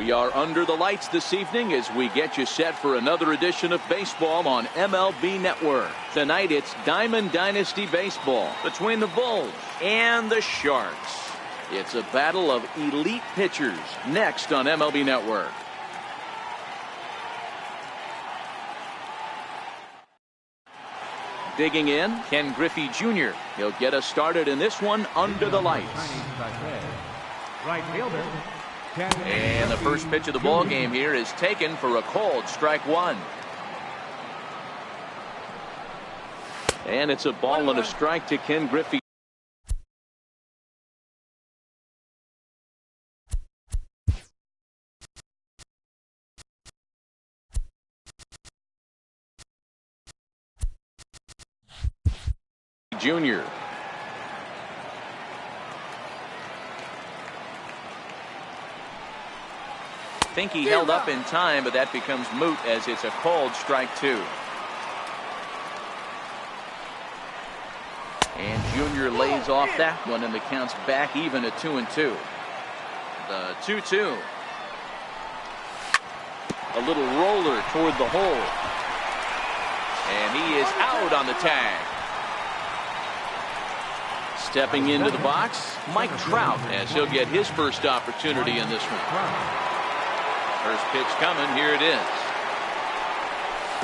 We are under the lights this evening as we get you set for another edition of baseball on MLB Network. Tonight it's Diamond Dynasty Baseball between the Bulls and the Sharks. It's a battle of elite pitchers next on MLB Network. Digging in, Ken Griffey Jr. He'll get us started in this one under the lights. Right fielder. And the first pitch of the ball game here is taken for a called strike one. And it's a ball and a strike to Ken Griffey. Jr. I think he held up in time, but that becomes moot as it's a called strike two. And Jr. lays off that one, and the count's back even at 2-2. The 2-2. A little roller toward the hole. And he is out on the tag. Stepping into the box, Mike Trout, as he'll get his first opportunity in this one. First pitch coming, here it is.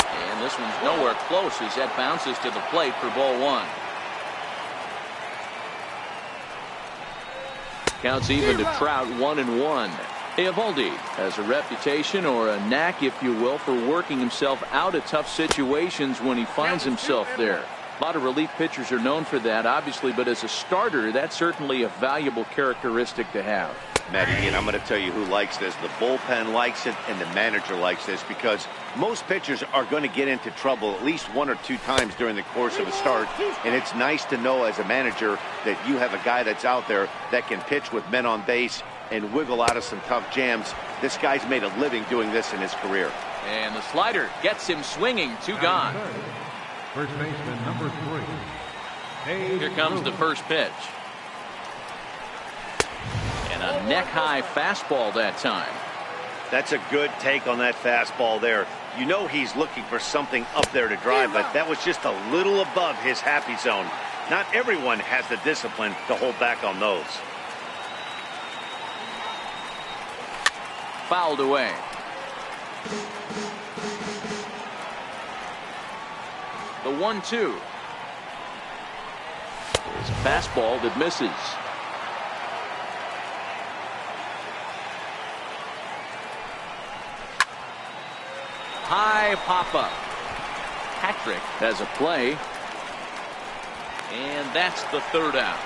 And this one's nowhere close as that bounces to the plate for ball one. Counts even to Trout, 1-1. Eovaldi has a reputation, or a knack if you will, for working himself out of tough situations when he finds himself there. A lot of relief pitchers are known for that, obviously, but as a starter, that's certainly a valuable characteristic to have. Matty, and I'm going to tell you who likes this. The bullpen likes it, and the manager likes this, because most pitchers are going to get into trouble at least one or two times during the course of a start, and it's nice to know as a manager that you have a guy that's out there that can pitch with men on base and wiggle out of some tough jams. This guy's made a living doing this in his career. And the slider gets him swinging, two gone. First baseman number 3. Here comes the first pitch. And a neck-high fastball that time. That's a good take on that fastball there. You know he's looking for something up there to drive, but that was just a little above his happy zone. Not everyone has the discipline to hold back on those. Fouled away. The 1-2. It's a fastball that misses. High pop-up. Patrick has a play. And that's the third out.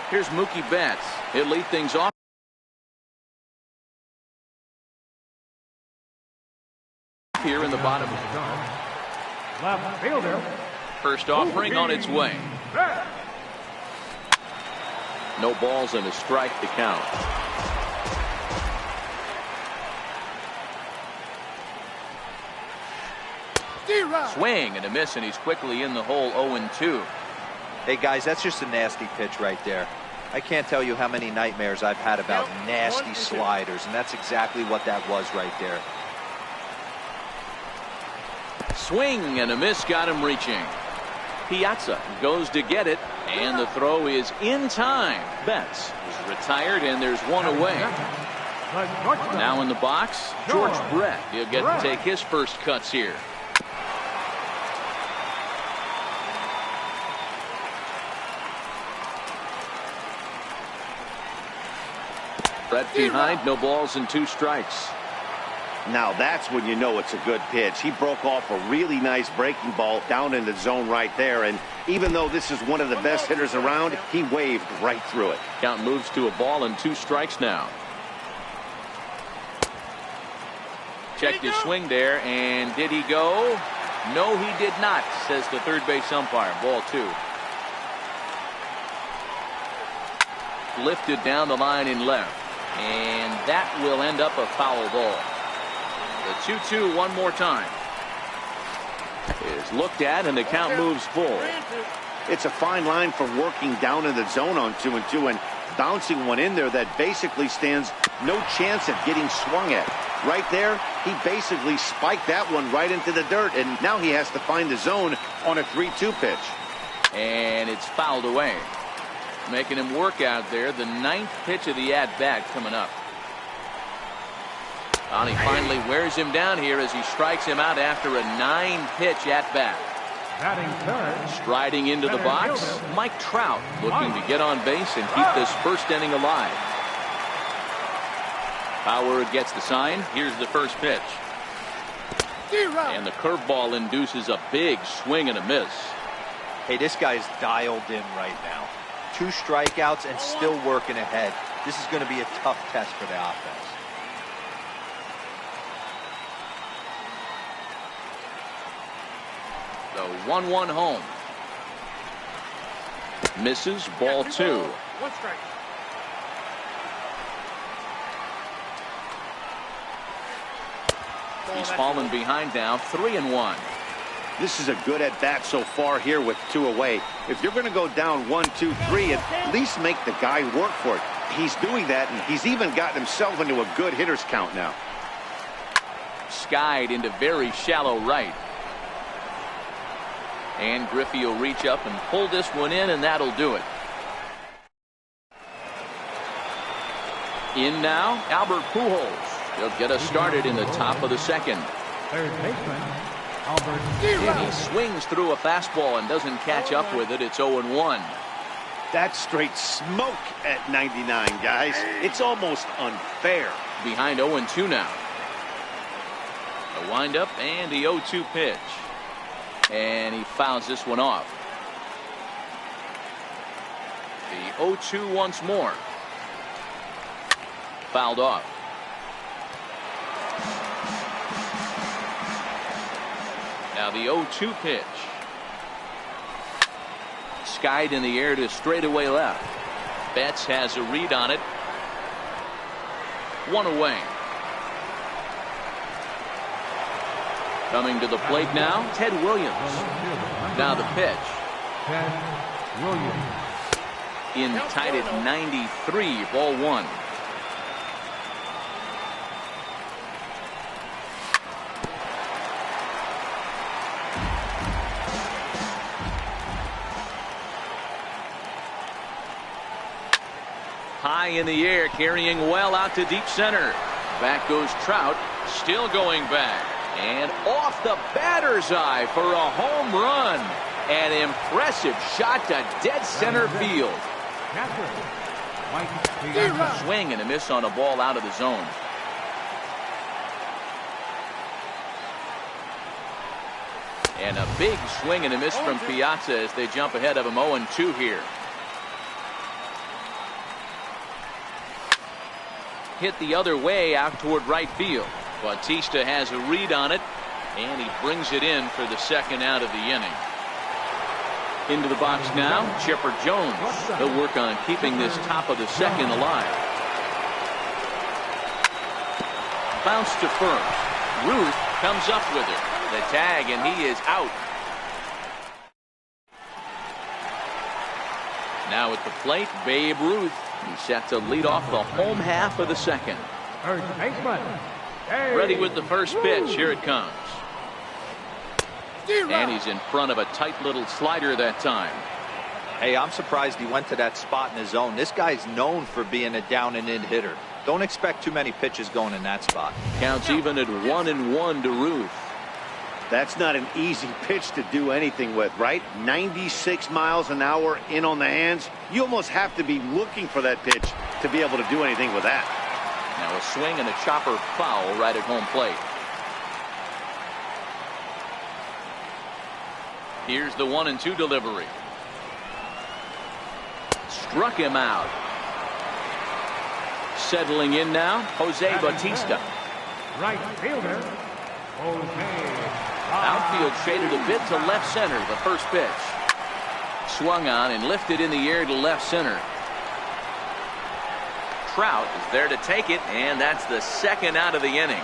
Here's Mookie Betts. He'll lead things off. Here in the bottom. Left fielder. First offering on its way. No balls and a strike to count. Swing and a miss, and he's quickly in the hole. 0-2. Hey guys, that's just a nasty pitch right there. I can't tell you how many nightmares I've had about nasty sliders, and that's exactly what that was right there. Swing and a miss, got him reaching. Piazza goes to get it, and the throw is in time. Betts is retired, and there's one away. Now in the box, George Brett. He'll get to take his first cuts here. Brett behind, no balls and 2 strikes. Now that's when you know it's a good pitch. He broke off a really nice breaking ball down in the zone right there, and even though this is one of the best hitters around, he waved right through it. Count moves to a ball and 2 strikes now. Checked his swing there, and did he go? No, he did not, says the third base umpire. Ball 2. Lifted down the line in left, and that will end up a foul ball. The 2-2 one more time. Is looked at, and the count moves full. It's a fine line for working down in the zone on 2-2, and bouncing one in there that basically stands no chance at getting swung at. Right there, he basically spiked that one right into the dirt, and now he has to find the zone on a 3-2 pitch. And it's fouled away. Making him work out there. The 9th pitch of the at-bat coming up. And he finally wears him down here as he strikes him out after a 9-pitch at-bat. Striding into the box, Mike Trout looking to get on base and keep this first inning alive. Power gets the sign. Here's the first pitch. And the curveball induces a big swing and a miss. Hey, this guy's dialed in right now. 2 strikeouts and still working ahead. This is going to be a tough test for the offense. The 1-1 home. Misses, ball 2. 1 strike. He's fallen behind now, 3-1. This is a good at-bat so far here with 2 away. If you're going to go down 1, 2, 3, at least make the guy work for it. He's doing that, and he's even gotten himself into a good hitter's count now. Skied into very shallow right. And Griffey will reach up and pull this one in, and that'll do it. In now, Albert Pujols. He'll get us started in the top of the 2nd. Third baseman, Albert. And he swings through a fastball and doesn't catch up with it. It's 0-1. That's straight smoke at 99, guys. It's almost unfair. Behind 0-2 now. A windup and the 0-2 pitch. And he fouls this one off. The 0-2 once more. Fouled off. Now the 0-2 pitch. Skied in the air to straightaway left. Betts has a read on it. 1 away. Coming to the plate now, Ted Williams. Now the pitch. Ted Williams. In tied at 93, ball 1. High in the air, carrying well out to deep center. Back goes Trout, still going back. And off the batter's eye for a home run. An impressive shot to dead center field. Swing and a miss on a ball out of the zone. And a big swing and a miss from Piazza as they jump ahead of him 0-2 here. Hit the other way out toward right field. Bautista has a read on it, and he brings it in for the 2nd out of the inning. Into the box now, Chipper Jones. He'll work on keeping this top of the 2nd alive. Bounce to first. Ruth comes up with it. The tag, and he is out. Now at the plate, Babe Ruth. He's set to lead off the home half of the 2nd. First baseman. Ready with the first pitch. Here it comes. And he's in front of a tight little slider that time. Hey, I'm surprised he went to that spot in his zone. This guy's known for being a down and in hitter. Don't expect too many pitches going in that spot. Counts even at 1-1 to Ruth. That's not an easy pitch to do anything with, right? 96 miles an hour in on the hands. You almost have to be looking for that pitch to be able to do anything with that. Now a swing and a chopper foul right at home plate. Here's the 1-2 delivery. Struck him out. Settling in now, Jose Bautista. Right fielder, Jose. Outfield shaded a bit to left center. The first pitch. Swung on and lifted in the air to left center. Trout is there to take it, and that's the 2nd out of the inning.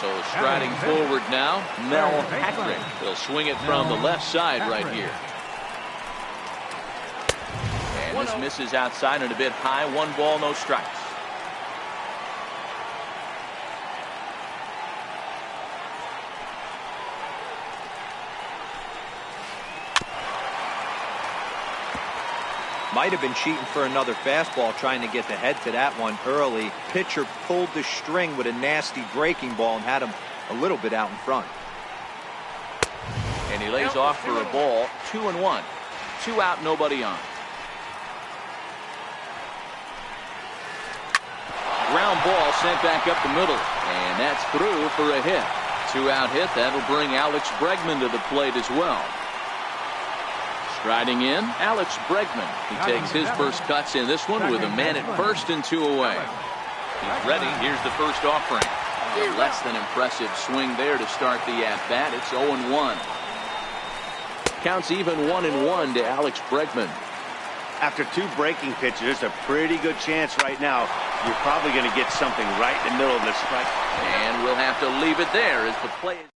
So striding forward now, Mel Patrick. He'll swing it from the left side right here. And this Baez misses outside and a bit high. 1 ball, no strikes. Might have been cheating for another fastball, trying to get the head to that one early. Pitcher pulled the string with a nasty breaking ball and had him a little bit out in front. And he lays off for a ball. 2-1. 2 out, nobody on. Ground ball sent back up the middle, and that's through for a hit. 2-out hit. That'll bring Alex Bregman to the plate as well. Striding in, Alex Bregman. He takes his first cuts in this one with a man at first and 2 away. He's ready. Here's the first offering. A less than impressive swing there to start the at-bat. It's 0-1. Counts even 1-1 to Alex Bregman. After 2 breaking pitches, there's a pretty good chance right now you're probably going to get something right in the middle of the strike. And we'll have to leave it there as the play is.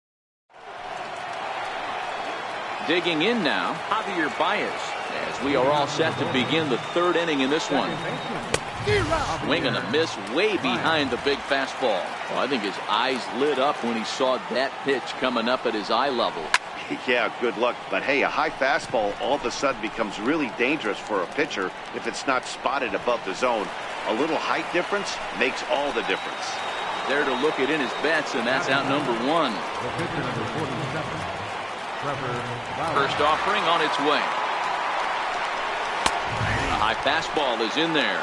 Digging in now, Javier Baez, as we are all set to begin the 3rd inning in this one. Swing and a miss way behind the big fastball. Well, I think his eyes lit up when he saw that pitch coming up at his eye level. Yeah, good luck. But hey, a high fastball all of a sudden becomes really dangerous for a pitcher if it's not spotted above the zone. A little height difference makes all the difference. There to look it in his bets, and that's out number 1. First offering on its way. A high fastball is in there.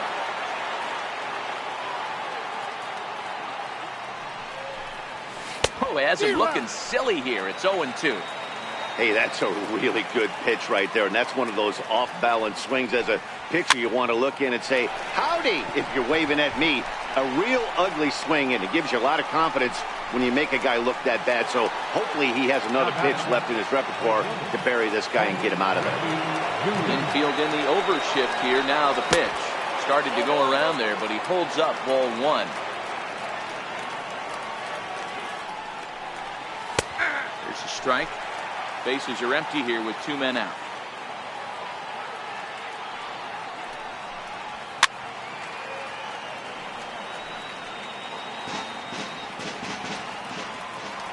Oh, it has him looking silly here. It's 0-2. Hey, that's a really good pitch right there, and that's one of those off-balance swings. As a pitcher, you want to look in and say, howdy, if you're waving at me. A real ugly swing, and it gives you a lot of confidence when you make a guy look that bad. So hopefully he has another pitch left in his repertoire to bury this guy and get him out of there. Infield in the overshift here. Now the pitch. Started to go around there, but he holds up ball 1. There's a strike. Bases are empty here with 2 men out.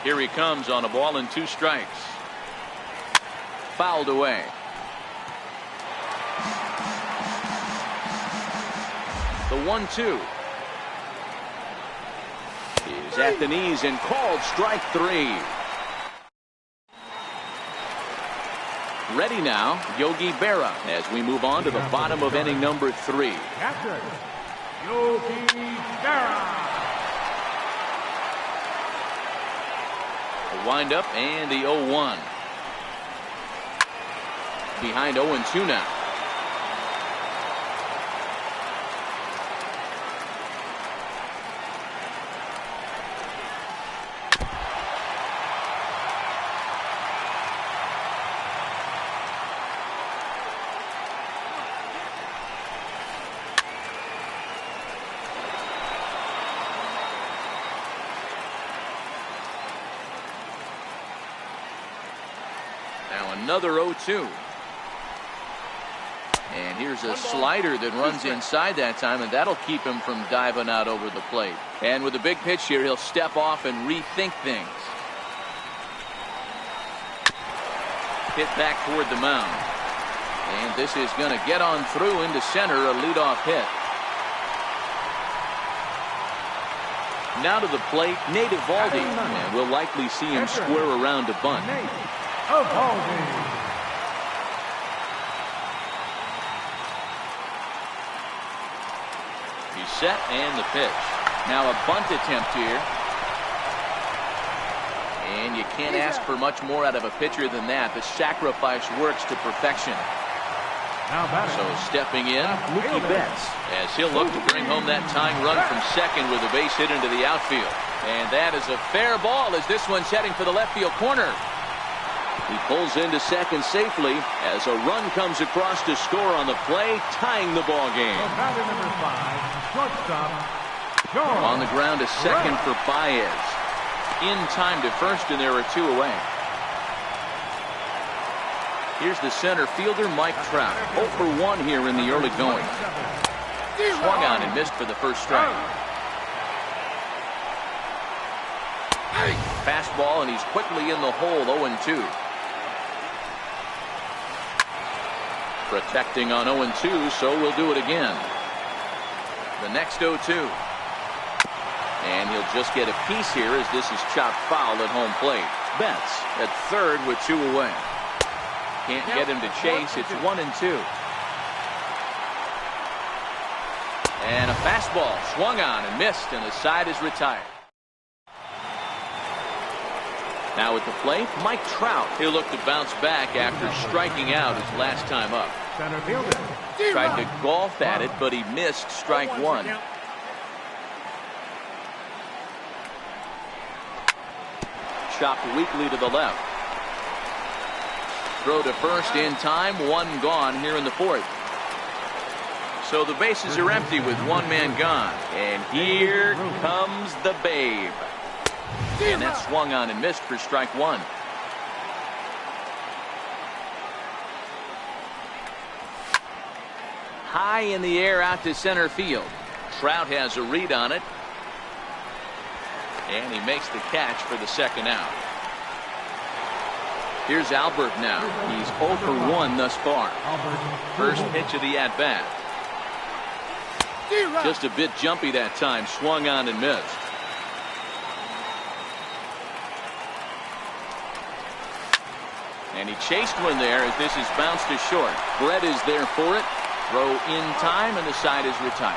Here he comes on a ball and 2 strikes. Fouled away. The 1-2 is at the knees and called strike 3. Ready now, Yogi Berra, as we move on to the bottom of inning number 3. Captain, Yogi Berra. The windup and the 0-1. Behind 0-2 now. Now another 0-2. And here's a slider that runs inside that time, and that'll keep him from diving out over the plate. And with a big pitch here, he'll step off and rethink things. Hit back toward the mound. And this is going to get on through into center, a leadoff hit. Now to the plate, Nate Eovaldi, and we'll likely see him square around to bunt. He's set and the pitch. Now a bunt attempt here. And you can't ask for much more out of a pitcher than that. The sacrifice works to perfection. So stepping in, Mookie Betts, as he'll look to bring home that tying run from second with a base hit into the outfield. And that is a fair ball as this one's heading for the left field corner. He pulls into second safely as a run comes across to score on the play, tying the ball game. Number 5, shortstop, On the ground to second for Baez. In time to first, and there are 2 away. Here's the center fielder, Mike Trout. 0 for 1 here in the early going. Swung on and missed for the first strike. Fastball, and he's quickly in the hole, 0-2. Protecting on 0-2, so we'll do it again. The next 0-2. And he'll just get a piece here as this is chopped foul at home plate. Betts at third with 2 away. Can't get him to chase. It's 1-2. And a fastball swung on and missed, and the side is retired. Now at the plate, Mike Trout. He'll look to bounce back after striking out his last time up. Center fielder. Tried to golf at it, but he missed strike 1. Chopped weakly to the left. Throw to first in time, 1 gone here in the 4th. So the bases are empty with 1 man gone. And here comes the Babe. And that swung on and missed for strike 1. High in the air out to center field. Trout has a read on it. And he makes the catch for the second out. Here's Albert now. He's 0 for 1 thus far. First pitch of the at-bat. Just a bit jumpy that time. Swung on and missed. And he chased one there as this is bounced to short. Brett is there for it. Throw in time, and the side is retired.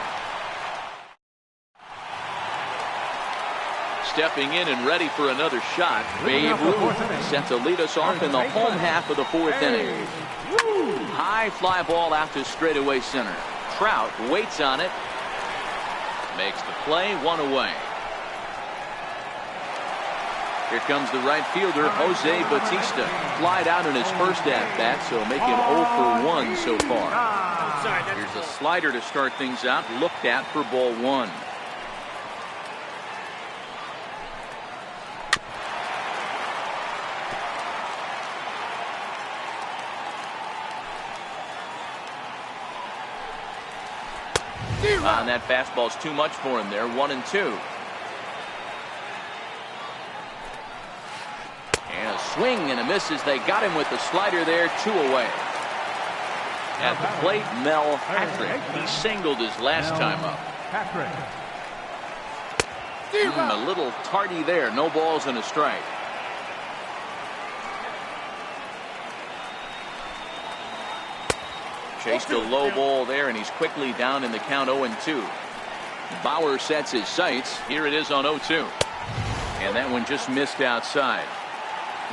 Stepping in and ready for another shot, Babe Ruth set to lead us off in the home half of the 4th inning. High fly ball out to straightaway center. Trout waits on it. Makes the play, 1 away. Here comes the right fielder, Jose Bautista. Flied out in his first at-bat, so making 0 for 1 so far. Here's a slider to start things out, looked at for ball 1. And that fastball's too much for him there, 1-2. And a swing and a miss as they got him with the slider there, 2 away. At the plate, Mel Patrick. He singled his last time up. A little tardy there, no balls and a strike. Chased a low ball there, and he's quickly down in the count, 0-2. Bauer sets his sights. Here it is on 0-2. And that one just missed outside.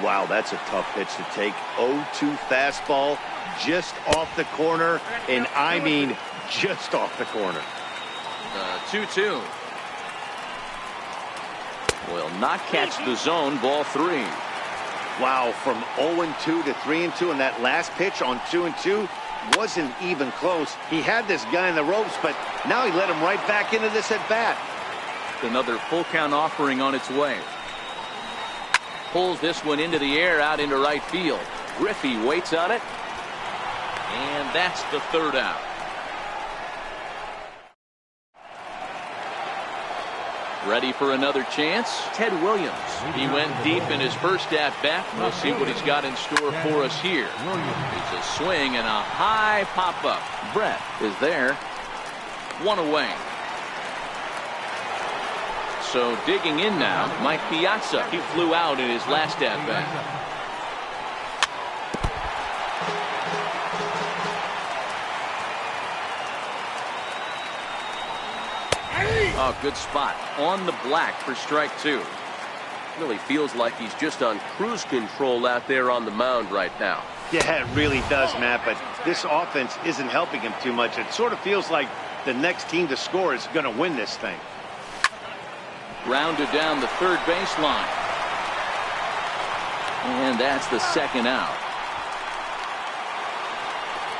Wow, that's a tough pitch to take. 0-2 fastball just off the corner, and I mean just off the corner. 2-2. Will not catch the zone, ball 3. Wow, from 0-2 to 3-2, and that last pitch on 2-2 wasn't even close. He had this guy in the ropes, but now he let him right back into this at bat. Another full count offering on its way. Pulls this one into the air out into right field. Griffey waits on it, and that's the 3rd out. Ready for another chance? Ted Williams. He went deep in his first at-bat. We'll see what he's got in store for us here. It's a swing and a high pop-up. Brett is there. 1 away. So digging in now, Mike Piazza. He flew out in his last at-bat. Oh, good spot on the black for strike 2. Really feels like he's just on cruise control out there on the mound right now. Yeah, it really does, Matt, but this offense isn't helping him too much. It sort of feels like the next team to score is going to win this thing. Grounded down the 3rd baseline. And that's the 2nd out.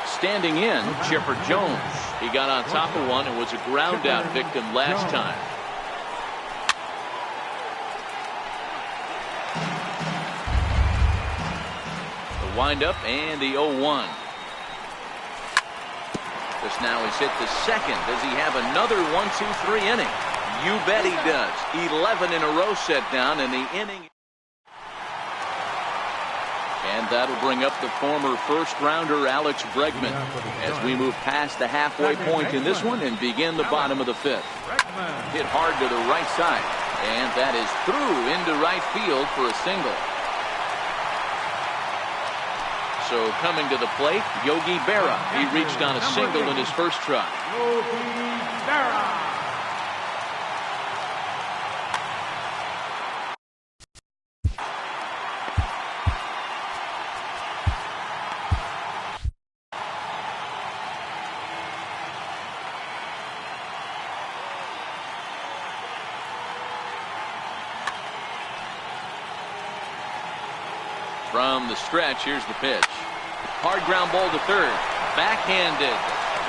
Standing in, Chipper Jones. He got on top of one and was a ground out victim last time. The Windup and the 0-1. This now he's hit the second. Does he have another 1-2-3 inning? You bet he does. 11 in a row set down in the inning. And that'll bring up the former first-rounder Alex Bregman as we move past the halfway point in this one and begin the bottom of the fifth. Hit hard to the right side, and that is through into right field for a single. So coming to the plate, Yogi Berra. He reached on a single in his first try. Yogi Berra. From the stretch, here's the pitch. Hard ground ball to third. Backhanded.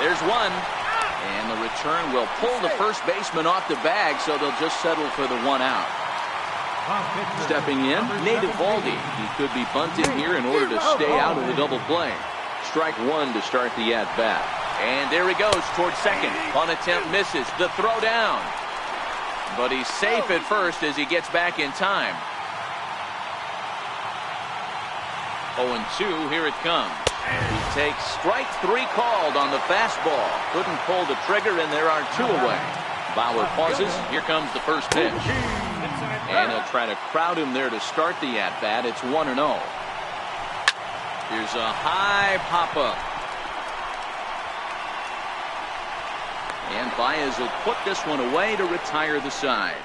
There's one. And the return will pull the first baseman off the bag, so they'll just settle for the 1 out. Stepping in, Nate Eovaldi. He could be bunting here in order to stay out of the double play. Strike one to start the at-bat. And there he goes towards second. One attempt misses. The throw down. But he's safe at first as he gets back in time. 0-2, here it comes. He takes strike three called on the fastball. Couldn't pull the trigger, and there are two away. Bauer pauses. Here comes the first pitch. And he'll try to crowd him there to start the at-bat. It's 1-0. Here's a high pop-up. And Baez will put this one away to retire the side.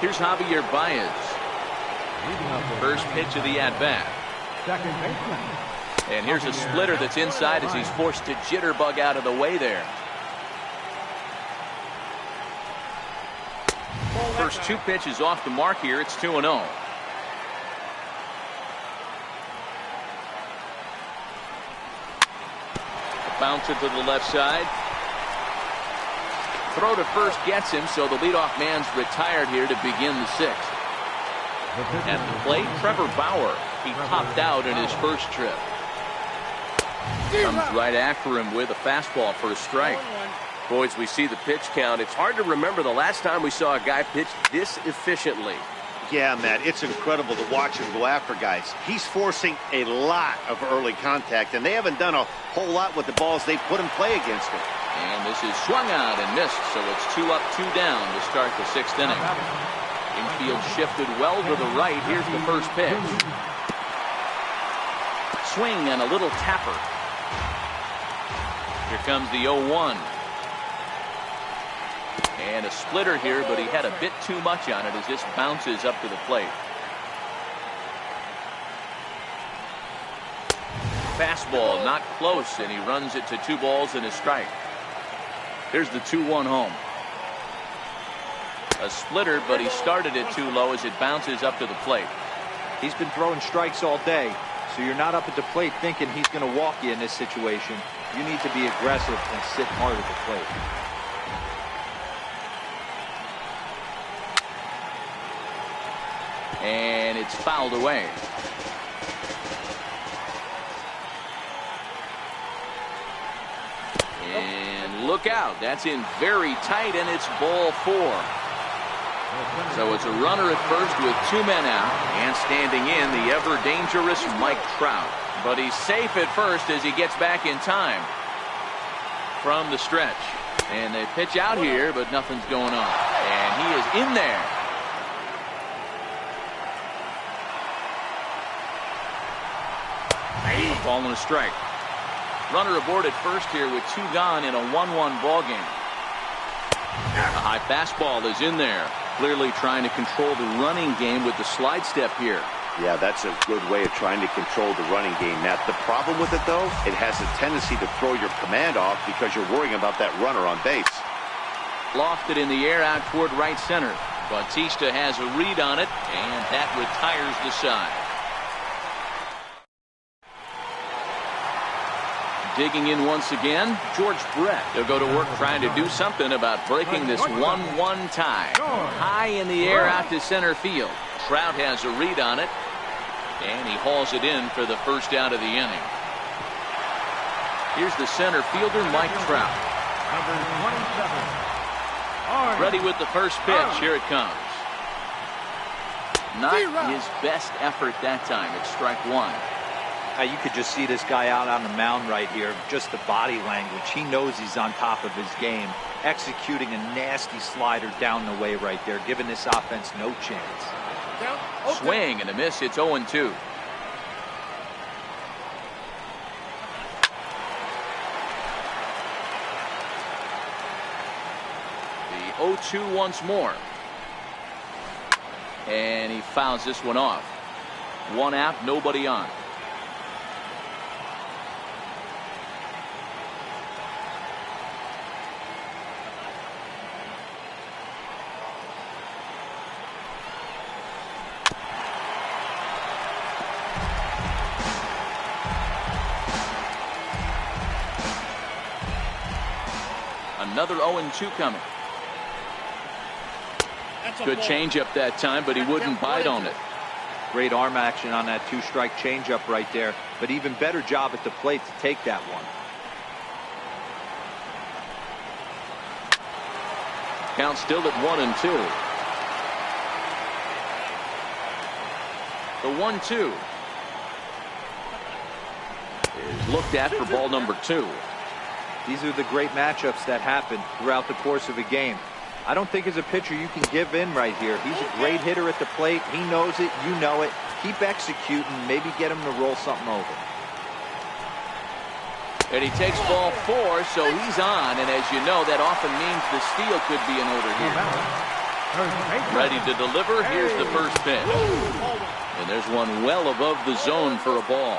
Here's Javier Baez. First pitch of the at-bat. Second baseman. And here's a splitter that's inside as he's forced to jitterbug out of the way there. First two pitches off the mark here. It's 2-0. Bounce it to the left side. Throw to first gets him, so the leadoff man's retired here to begin the sixth. At the plate, Trevor Bauer. He popped out in his first trip. Comes right after him with a fastball for a strike. Boys, we see the pitch count. It's hard to remember the last time we saw a guy pitch this efficiently. Yeah, Matt, it's incredible to watch him go after guys. He's forcing a lot of early contact, and they haven't done a whole lot with the balls they put in play against him. And this is swung out and missed, so it's 2 up, 2 down to start the sixth inning. Infield shifted well to the right. Here's the first pitch. Swing and a little tapper. Here comes the 0-1. And a splitter here, but he had a bit too much on it as this bounces up to the plate. Fastball not close, and he runs it to 2 balls and a strike. Here's the 2-1 home. A splitter, but he started it too low as it bounces up to the plate. He's been throwing strikes all day, so you're not up at the plate thinking he's going to walk you in this situation. You need to be aggressive and sit hard at the plate. And it's fouled away. And look out. That's in very tight, and it's ball 4. So it's a runner at first with 2 men out, and standing in the ever-dangerous Mike Trout. But he's safe at first as he gets back in time from the stretch. And they pitch out here, but nothing's going on. And he is in there. A ball and a strike. Runner aboard at first here with 2 gone in a 1-1 ball game. A high fastball is in there. Clearly trying to control the running game with the slide step here. Yeah, that's a good way of trying to control the running game, Matt. The problem with it, though, it has a tendency to throw your command off because you're worrying about that runner on base. Lofted in the air out toward right center. Bautista has a read on it, and that retires the side. Digging in once again, George Brett. He'll go to work trying to do something about breaking this 1-1 tie. High in the air out to center field. Trout has a read on it, And he hauls it in for the first out of the inning. Here's the center fielder, Mike Trout. Number 27. Ready with the first pitch. Here it comes. Not his best effort that time. It's strike one. You could just see this guy out on the mound right here. Just the body language. He knows he's on top of his game. Executing a nasty slider down the way right there, giving this offense no chance. Swing and a miss. It's 0-2. The 0-2 once more. And he fouls this one off. One out, nobody on. Another 0-2 coming. Good changeup that time, but he wouldn't bite on it. Great arm action on that two-strike changeup right there, but even better job at the plate to take that one. Count still at 1-2. The 1-2 is looked at for ball number 2. These are the great matchups that happen throughout the course of a game. I don't think as a pitcher you can give in right here. He's a great hitter at the plate. He knows it. You know it. Keep executing. Maybe get him to roll something over. And he takes ball 4, so he's on. And as you know, that often means the steal could be in order here. Ready to deliver. Here's the first pitch. And there's one well above the zone for a ball.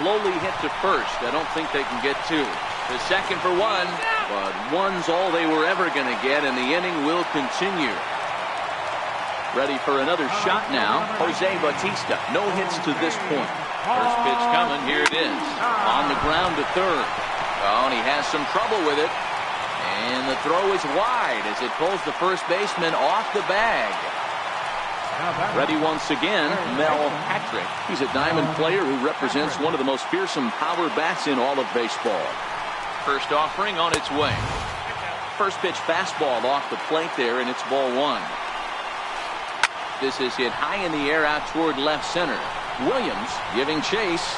Slowly hit to first. I don't think they can get 2. The second for 1, but 1's all they were ever going to get, and the inning will continue. Ready for another shot now, Jose Bautista. No hits to this point. First pitch coming. Here it is. On the ground to third. Oh, and he has some trouble with it. And the throw is wide as it pulls the first baseman off the bag. Ready once again, Mel Patrick. He's a diamond player who represents one of the most fearsome power bats in all of baseball. First offering on its way. First pitch fastball off the plate there, and it's ball 1. This is hit high in the air out toward left center. Williams giving chase.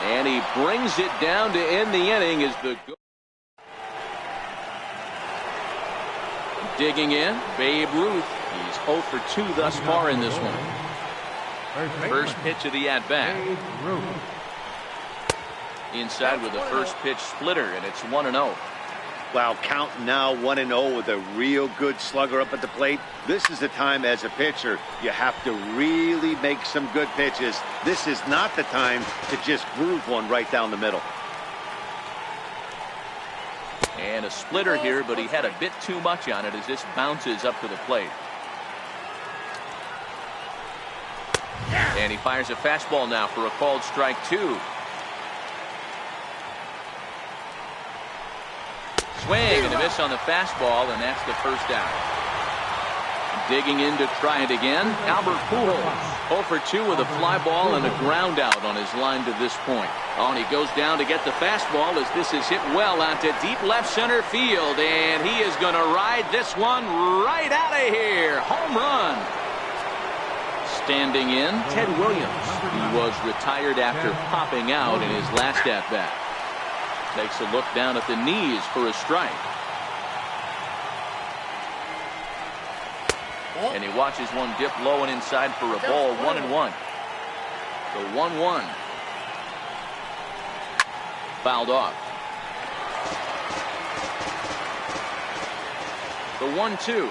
And he brings it down to end the inning as the digging in, Babe Ruth. He's 0 for 2 thus far in this one. First pitch of the at-bat. Inside with the first pitch splitter, and it's 1-0. Wow, count now 1-0 with a real good slugger up at the plate. This is the time as a pitcher you have to really make some good pitches. This is not the time to just groove one right down the middle. And a splitter here, but he had a bit too much on it as this bounces up to the plate. And he fires a fastball now for a called strike 2. Swing and a miss on the fastball, and that's the first out. Digging in to try it again, Albert Pujols. 0 for 2 with a fly ball and a ground out on his line to this point. Oh, and he goes down to get the fastball as this is hit well out to deep left center field, and he is going to ride this one right out of here. Home run. Standing in, Ted Williams. He was retired after popping out in his last at-bat. Takes a look down at the knees for a strike. And he watches one dip low and inside for a ball. 1-1. The 1-1. Fouled off. The 1-2.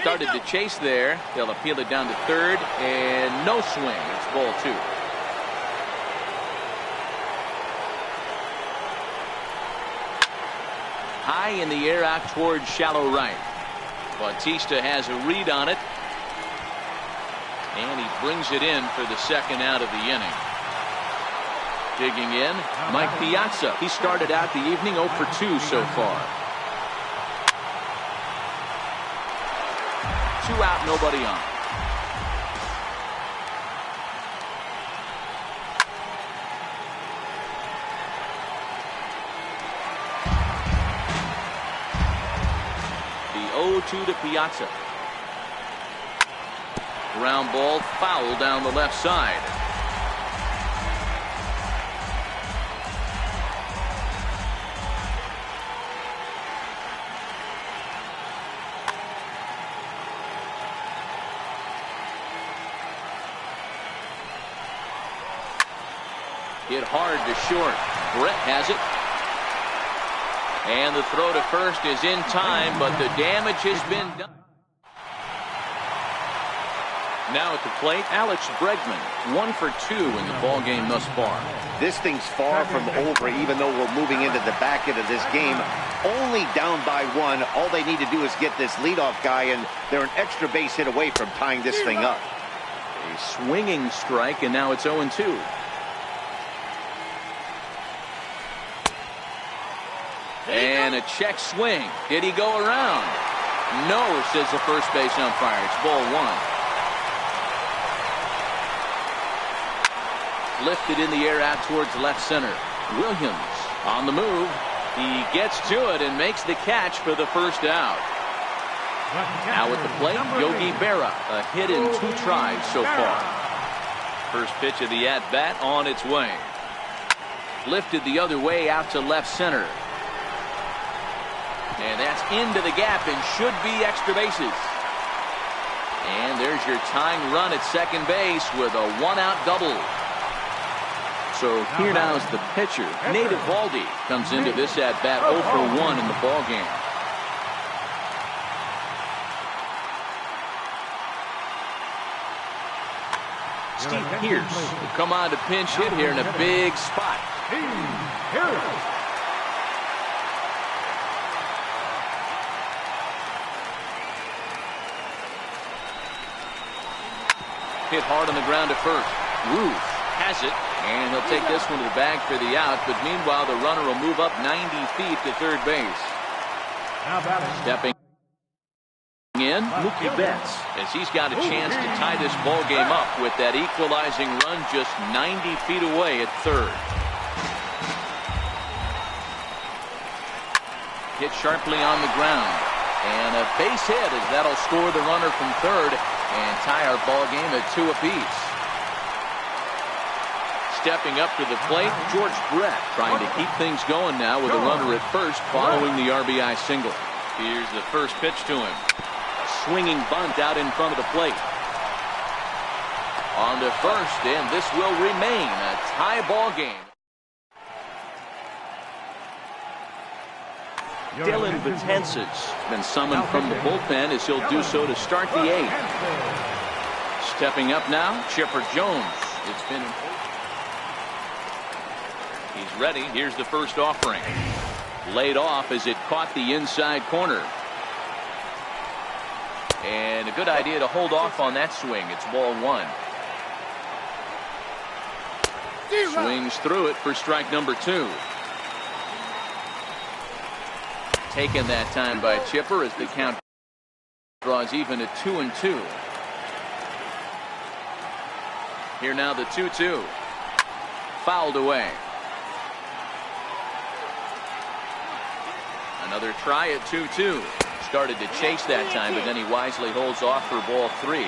Started to chase there. They'll appeal it down to third, and no swing. It's ball 2. High in the air out toward shallow right. Bautista has a read on it, and he brings it in for the second out of the inning. Digging in, Mike Piazza. He started out the evening 0 for 2 so far. 2 out, nobody on. The 0-2 to Piazza. Ground ball, foul down the left side. Hit hard to short. Brett has it. And the throw to first is in time, but the damage has been done. Now at the plate, Alex Bregman, 1 for 2 in the ball game thus far. This thing's far from over, even though we're moving into the back end of this game. Only down by 1. All they need to do is get this leadoff guy, and they're an extra base hit away from tying this thing up. A swinging strike, and now it's 0-2. And a check swing. Did he go around? No, says the first base umpire. It's ball 1. Lifted in the air out towards left center. Williams on the move. He gets to it and makes the catch for the first out. Now at the plate, Yogi Berra. A hit in 2 tries so far. First pitch of the at-bat on its way. Lifted the other way out to left center. And that's into the gap and should be extra bases. And there's your tying run at second base with a 1-out double. So here now is the pitcher. Nate Eovaldi comes into this at-bat 0 for 1 in the ball game. Steve Pearce will come on to pinch hit here in a big spot. Hit hard on the ground at first. Ruth has it, and he'll take this one to the bag for the out, but meanwhile the runner will move up 90 feet to third base. Stepping in, Mookie Betts, as he's got a chance to tie this ball game up with that equalizing run just 90 feet away at third. Hit sharply on the ground, and a base hit as that'll score the runner from third and tie our ball game at 2 apiece. Stepping up to the plate, George Brett trying to keep things going now with a runner at first following the RBI single. Here's the first pitch to him. A swinging bunt out in front of the plate. On to first, and this will remain a tie ball game. Dylan Betances been summoned from the bullpen as he'll do so to start the 8th. Stepping up now, Chipper Jones. It's been important. He's ready. Here's the first offering. Laid off as it caught the inside corner. And a good idea to hold off on that swing. It's ball 1. Swings through it for strike number 2. Taken that time by Chipper as the count draws even at 2-2. Here now the 2-2. Fouled away. Another try at 2-2. Started to chase that time, but then he wisely holds off for ball 3.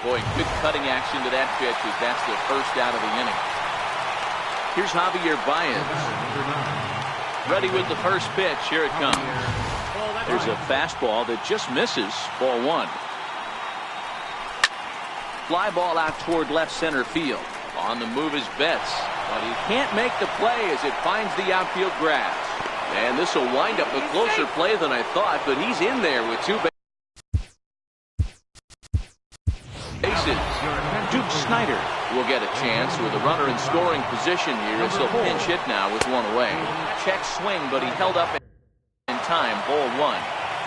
Boy, good cutting action to that pitch as that's the first out of the inning. Here's Javier Baez. Ready with the first pitch. Here it comes. There's a fastball that just misses. Ball 1. Fly ball out toward left center field. On the move is Betts, but he can't make the play as it finds the outfield grass. And this will wind up a closer play than I thought, but he's in there with 2 bases. Duke Snyder will get a chance with a runner in scoring position here as he'll pinch hit now with 1 away. Check swing, but he held up in time. Ball 1.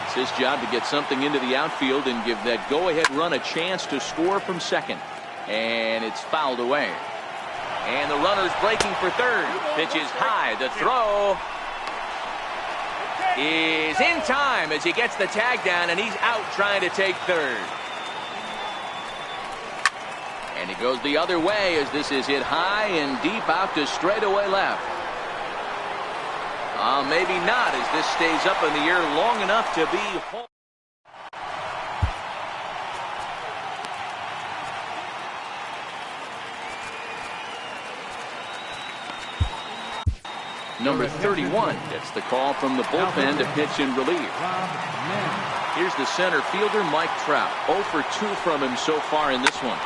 It's his job to get something into the outfield and give that go-ahead run a chance to score from second. And it's fouled away. And the runner's breaking for third. Pitch is high. The throw. is in time as he gets the tag down, and he's out trying to take third. And he goes the other way as this is hit high and deep out to straightaway left. Maybe not, as this stays up in the air long enough to be home. Number 31 gets the call from the bullpen to pitch in relief. Here's the center fielder, Mike Trout. 0 for 2 from him so far in this one.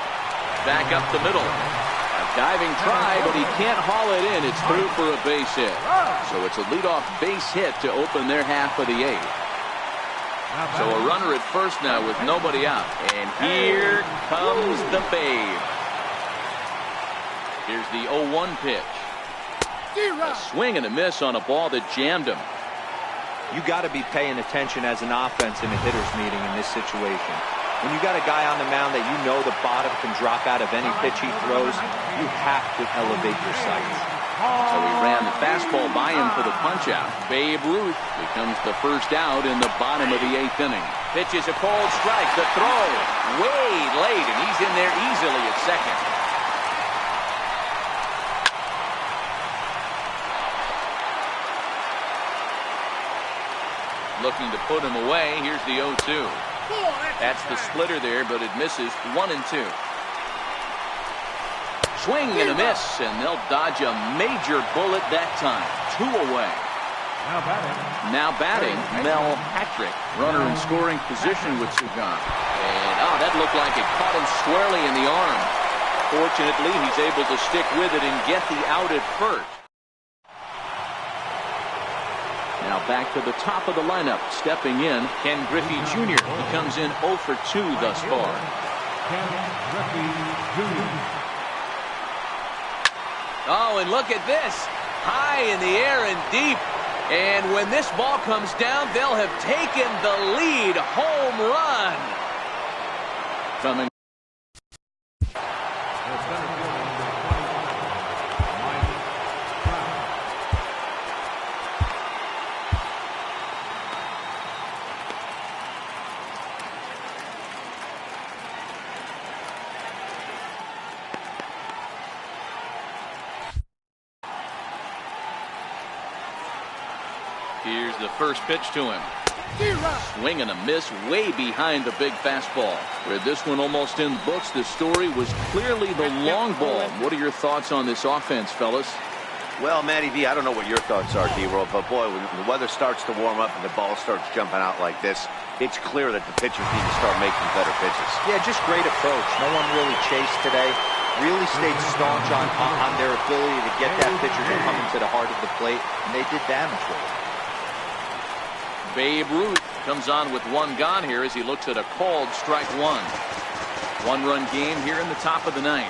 Back up the middle. A diving try, but he can't haul it in. It's through for a base hit. So it's a leadoff base hit to open their half of the 8th. So a runner at first now with nobody out. And here comes the Babe. Here's the 0-1 pitch. A swing and a miss on a ball that jammed him. You got to be paying attention as an offense in a hitter's meeting in this situation. When you got a guy on the mound that you know the bottom can drop out of any pitch he throws, you have to elevate your sights. So he ran the fastball by him for the punch-out. Babe Ruth becomes the first out in the bottom of the 8th inning. Pitches a cold strike. The throw way late, and he's in there easily at second. Looking to put him away. Here's the 0-2. That's the splitter there, but it misses. 1-2. Swing and a miss, and they'll dodge a major bullet that time. 2 away. Now batting, Mel Patrick. Runner in scoring position with Sugan. And that looked like it caught him squarely in the arm. Fortunately, he's able to stick with it and get the out at first. Now back to the top of the lineup. Stepping in, Ken Griffey Jr. He comes in 0 for 2 thus far. Ken Griffey Jr. Oh, and look at this. High in the air and deep. And when this ball comes down, they'll have taken the lead. Home run. Coming. Here's the first pitch to him. Swing and a miss way behind the big fastball. With this one almost in books, the story was clearly the long ball. What are your thoughts on this offense, fellas? Well, Matty V, I don't know what your thoughts are, D-Roll, but boy, when the weather starts to warm up and the ball starts jumping out like this, it's clear that the pitchers need to start making better pitches. Yeah, just great approach. No one really chased today. Really stayed staunch on their ability to get that pitcher to come into the heart of the plate, and they did damage with it. Babe Ruth comes on with 1 gone here as he looks at a called strike 1. 1-run game here in the top of the 9th.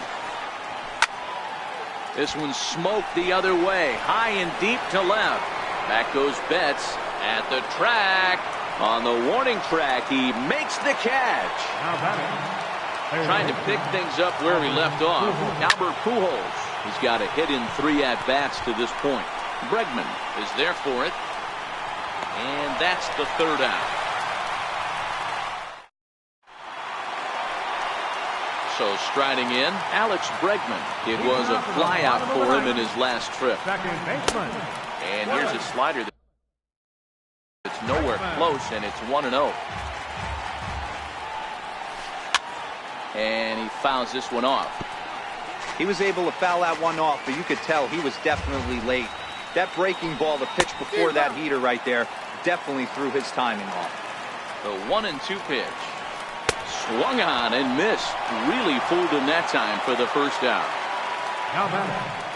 This one smoked the other way, high and deep to left. Back goes Betts at the track. On the warning track, he makes the catch. Trying to pick things up where he left off. Albert Pujols. He's got a hit in 3 at-bats to this point. Bregman is there for it. And that's the 3rd out. So striding in, Alex Bregman. It was a fly out for him in his last trip. And here's a slider that's nowhere close, and it's 1-0. And he fouls this one off. He was able to foul that one off, but you could tell he was definitely late. That breaking ball, the pitch before that heater right there, definitely threw his timing off. The 1-2 pitch. Swung on and missed. Really fooled him that time for the first out.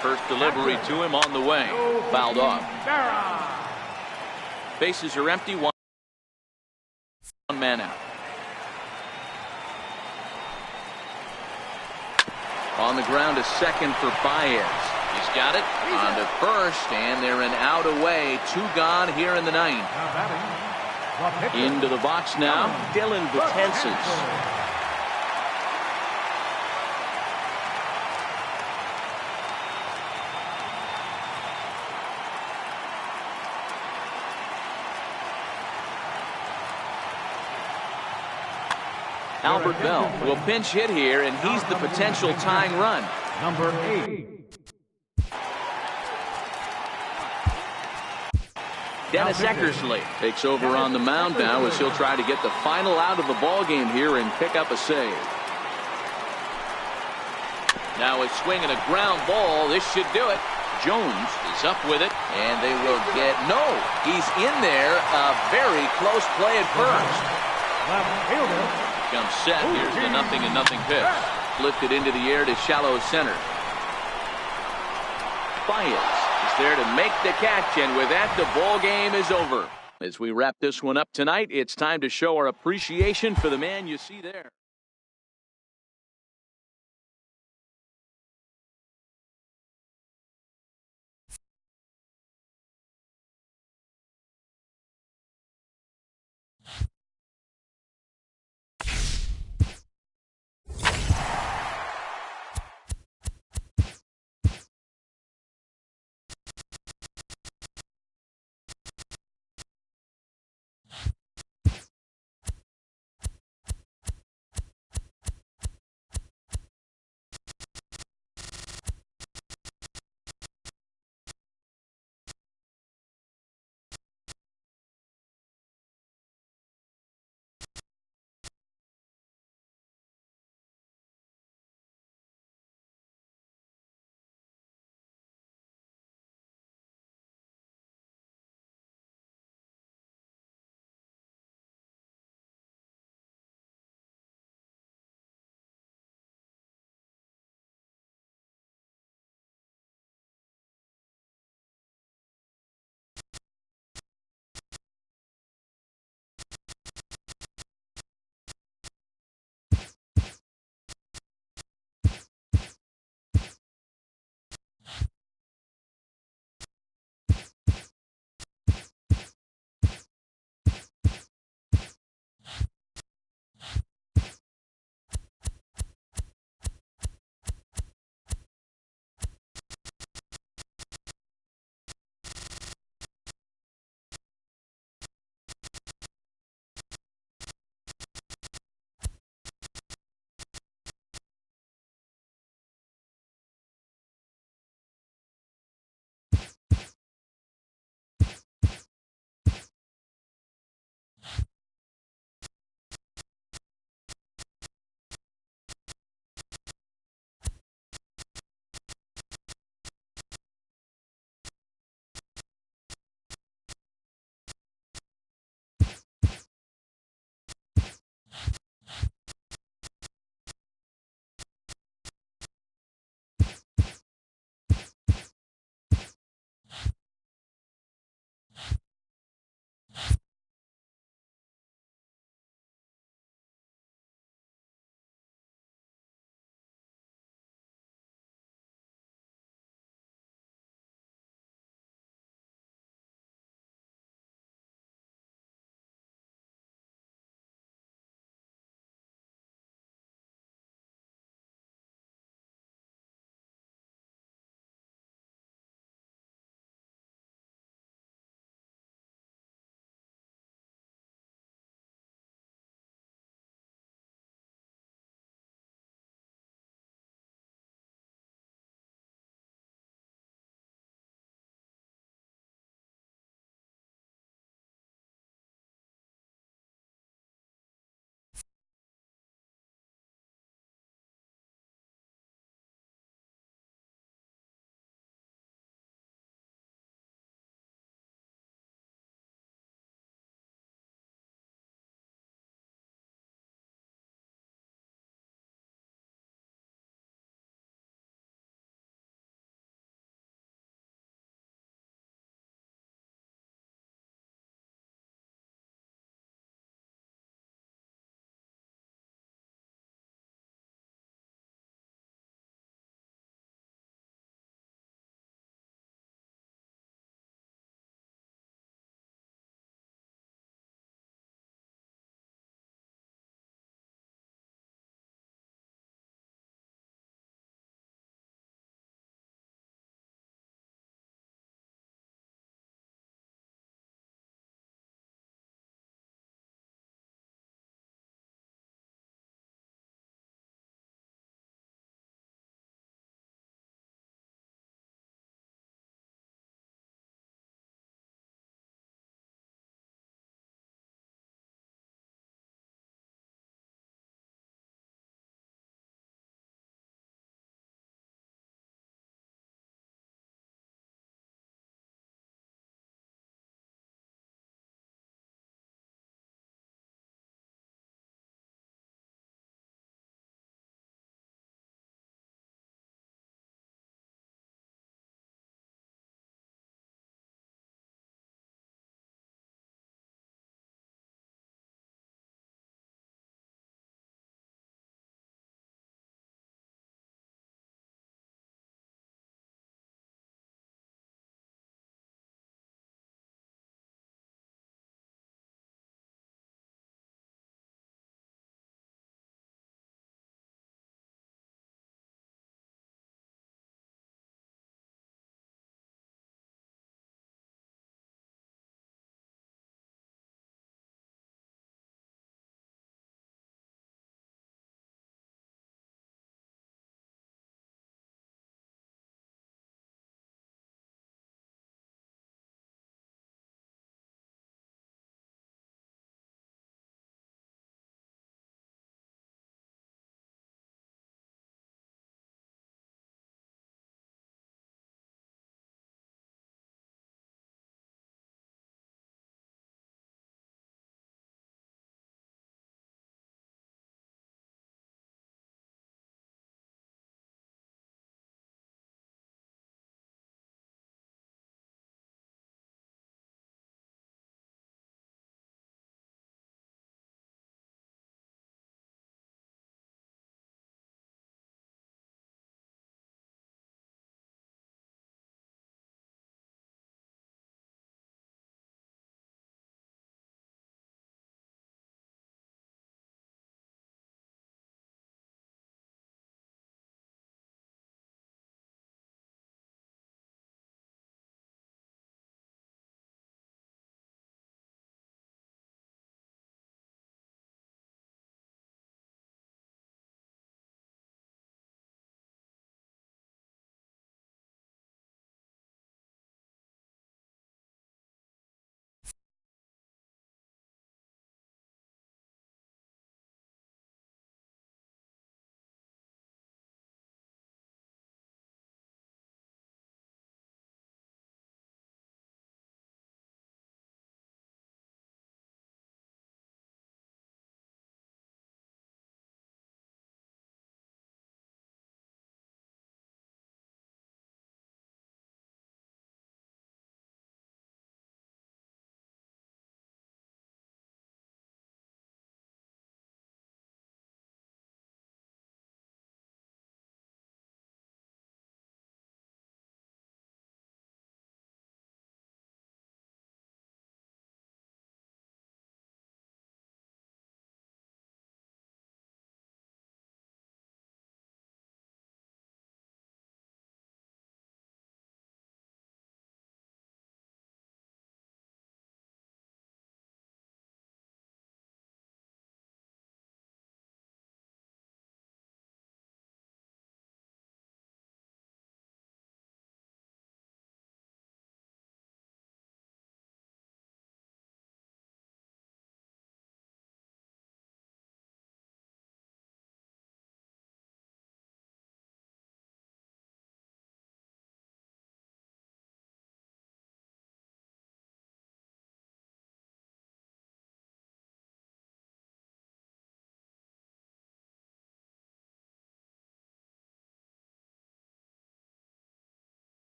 First delivery to him on the way. Fouled off. Bases are empty. 1 man out. On the ground, a second for Baez. He's got it on to first, and they're an out away. 2 gone here in the 9th. Into the box now, Dylan Betances. Albert Bell will pinch hit here, and he's the potential tying run. Number 8. Dennis Eckersley takes over on the mound now as he'll try to get the final out of the ball game here and pick up a save. Now a swing and a ground ball. This should do it. Jones is up with it, and they will get no. He's in there. A very close play at first. Comes set. Here's the 0-0 pitch. Lifted into the air to shallow center. Baez is there to make the catch, and with that, the ball game is over. As we wrap this one up tonight, it's time to show our appreciation for the man you see there.